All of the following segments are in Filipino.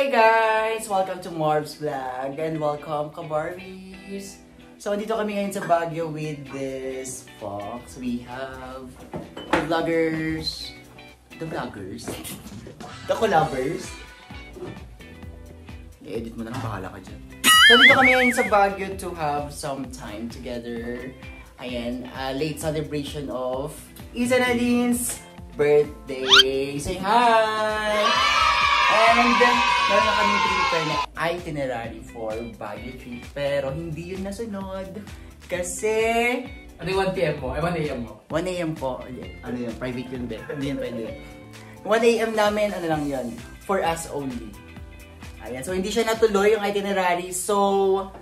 Hi guys! Welcome to Marb's Vlog and welcome ka-Barbies! So, dito kami ngayon sa Baguio with this Fox. We have the vloggers, the collabers. I-edit mo na lang, bahala ka dyan. So, dito kami ngayon sa Baguio to have some time together. Ayan, late celebration of Isa Nadine's birthday. Say hi! And meron na kami prepare na itinerary for Baguio trip. Pero hindi yun nasunod. Kasi... Ano yung 1 PM mo? Ay, 1 AM mo? 1 AM po. Ano yun? Private yun, be. Hindi yun pwede. 1 AM namin, ano lang yun. For us only. Ayan. So, hindi siya natuloy yung itinerary. So,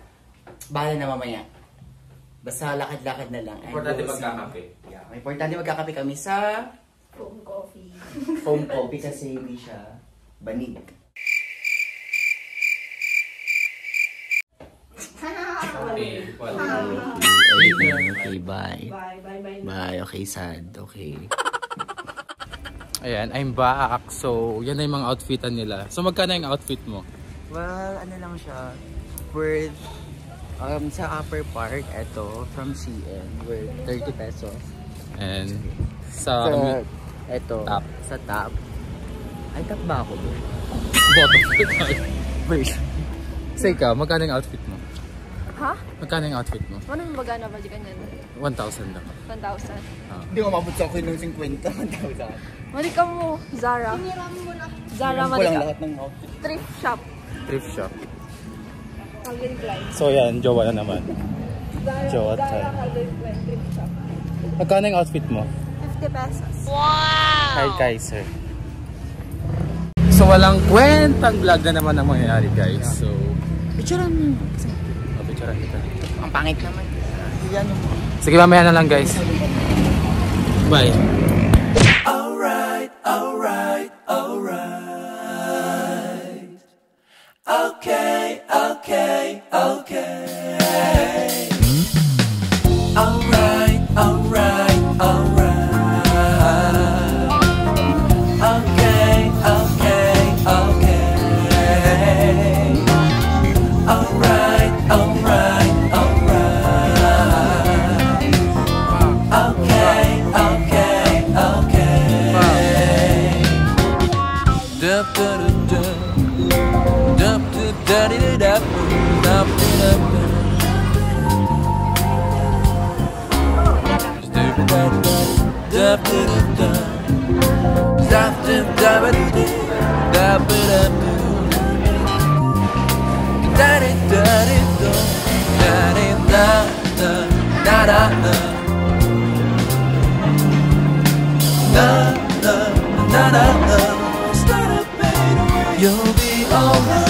bahala na mamaya. Basta lakad-lakad na lang. Importante magkakape. Yeah. Importante magkakape kami sa... Foam coffee. Foam coffee kasi hindi siya banig. Okay, Okay, bye. Bye, okay, sad. Okay. Ayan, I'm back. So, yan na yung mga outfitan nila. So, magkano yung outfit mo? Well, ano lang siya. Worth, sa upper part, eto, from CN, worth 30 pesos. And sa eto, top. Sa top. Ay, top ba ako doon? Bottom. First. So, ikaw, magkano yung outfit mo? Ha? Magkano yung outfit mo? Ano yung baga na ba di kanyan? 1,000 lang. 1,000. Hindi ko mabot sa akin ng 50. 1,000. Mali ka mo, Zara. Zara, Ko mali lang ka. lahat ng outfit. Thrift shop. Thrift shop. Calvin Klein. So, yan, jowa na naman. Jowa Zara, tayo. Calvin Klein, thrift shop. Magkano yung outfit mo? 50 pesos. Hi, Kaiser. So, walang kwentang vlog na naman ang mangyayari, guys. So, Picturean mo. picturean kita. Ang pangit naman. Yan yung... Sige, mamaya na lang, guys. Bye. Alright, alright, alright. Okay, okay, okay. Alright, alright, alright. Okay, okay, okay. Alright, alright, alright. Okay, okay, okay. Dup dup dup dup dup dup dup dup dup you'll be alright.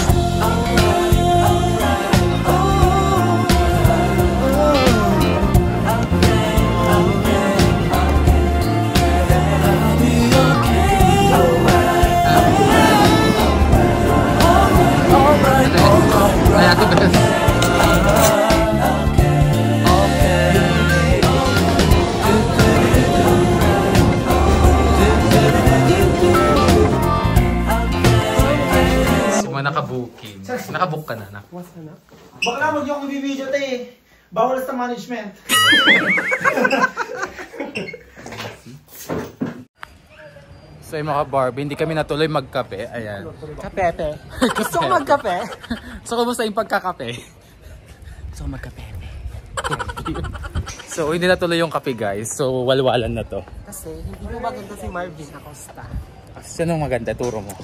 Naka-booking. Naka-book ka na, nak. Bakla, wag niyo akong bibidyo, te. Bawal sa management. So yung mga Barbie, hindi kami natuloy magkape. Ayan. Kapepe. Gusto ko magkape. So, kumusta yung pagkakape? Gusto ko magkape. So, hindi natuloy yung kape, guys. So, walwalan na to. Kasi hindi mo maganda si Marvin Acosta. Sino maganda? Turo mo.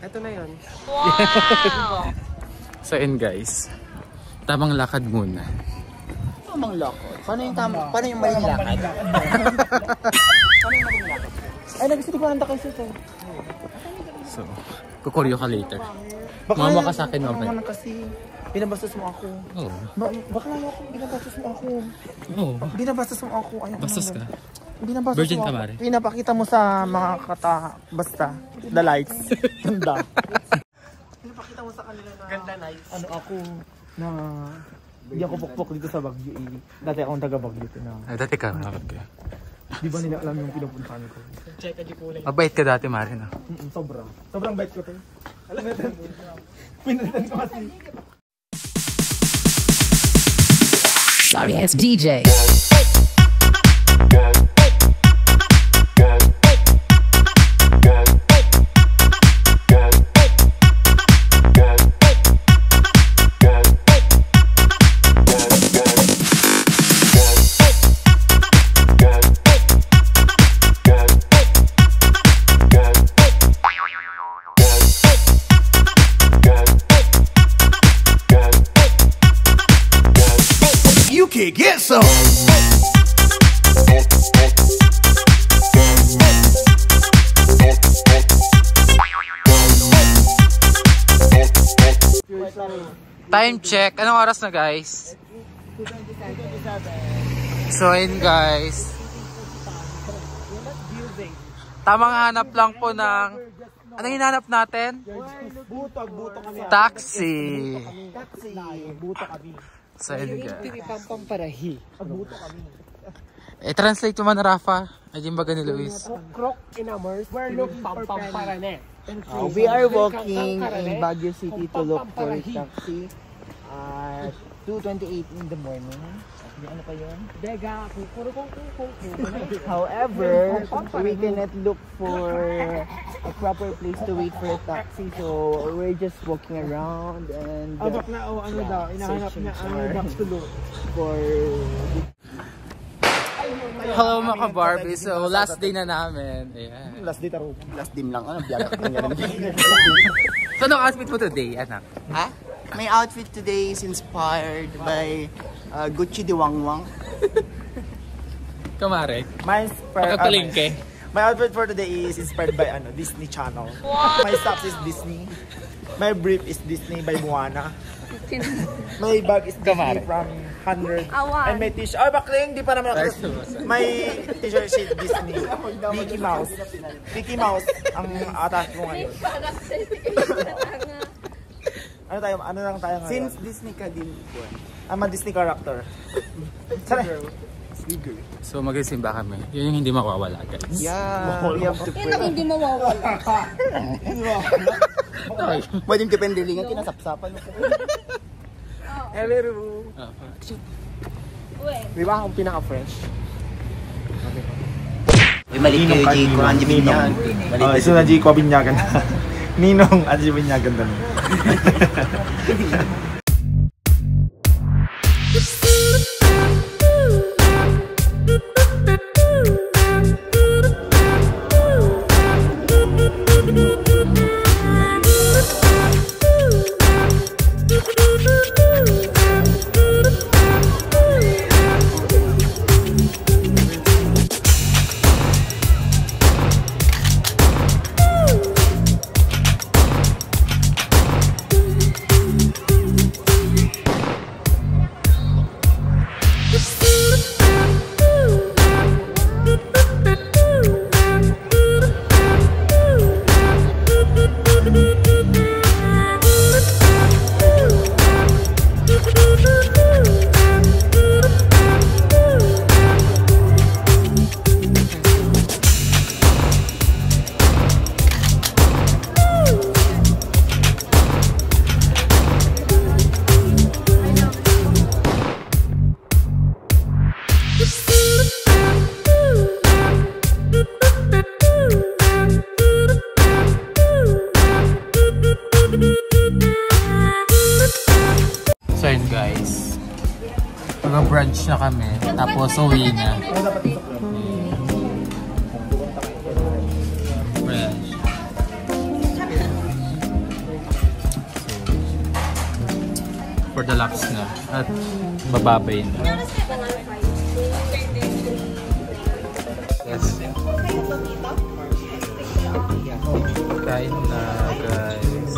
Ito na yun. Wow! So, yun guys. Tamang lakad muna. Tamang lakad? Paano yung tama? Paano yung maling lakad? Paano yung maling lakad? Ay, nag-150 kayo sito. So, kukuryo ka later. Mama ka sa akin, mama. Baka kasi binabastos mo ako. Oo. Baka lang ako, binabastos mo ako. Oo. Binabastos mo ako. Ayaw Bastos ka. Binabastos Virgin mo ka, ako. Mare? Pinapakita mo sa mga kata, basta, the lights. Ganda. Pinapakita mo sa kanila na, Ganda lights. ano ako, na, hindi ako pukpok dito sa Baguio. Dati akong taga Baguio. Ay, dati ka. Di ba nila alam yung pinupuntahan ko? Mabait ka dati, Mare, no? Sobra. Sobrang bait ko, te. Pinuntan ko kasi. Sorry, it's DJ. You can get some. Time check. Anong oras na, guys? So, yun, guys. Tamang hanap lang po ng... Anong hinanap natin? Buto kami. Taxi. Taxi. Buto kami. So, yun, guys. Pamparahi. Buto kami. Translate mo man, Rafa. Ay, yung baga ni Luis. Croc in a merce. We're looking for Pamparane. We are walking in Baguio City to look for a taxi at 2:28 in the morning. Ano pa yun? However, we cannot look for a proper place to wait for a taxi, so we're just walking around and Abak na o ano daw, inahanap na ano daw tulog. for Hello mga Barbie. So, last day na namin. Ayan. Last day taro. last dim lang. Ano, biyaga ka nga So, anong outfit mo today, anak? Ha? My outfit today is inspired by Gucci de Wang Wang. Kamare. My outfit for today is inspired by Disney Channel. My socks is Disney. My brief is Disney by Moana. My bag is Disney from 100. And my t-shirt, bakling, di pa naman ako. My t-shirt is Disney. Mickey Mouse. Mickey Mouse ang atas ko ngayon. Ano lang tayo ngayon? Since Disney ka din po. I'm a Disney character. So, magsisimba kami. Yun yung hindi mawawala, guys. Yeah, we have to Yan ang pray. hindi mawawala. Pwedeng dependelingan, kinasapsapan mo. Hello. Di ba akong pinaka-fresh? Uy, mali kayo, Jay. Kung Anji Binyagan. So na Jay ko Binyagan. Ninong Anji Binyagan doon. So yun, guys. Mag-brunch na kami. Tapos uwi na. Brunch. For the laps na. At bababay na. Yes. Kain na, guys.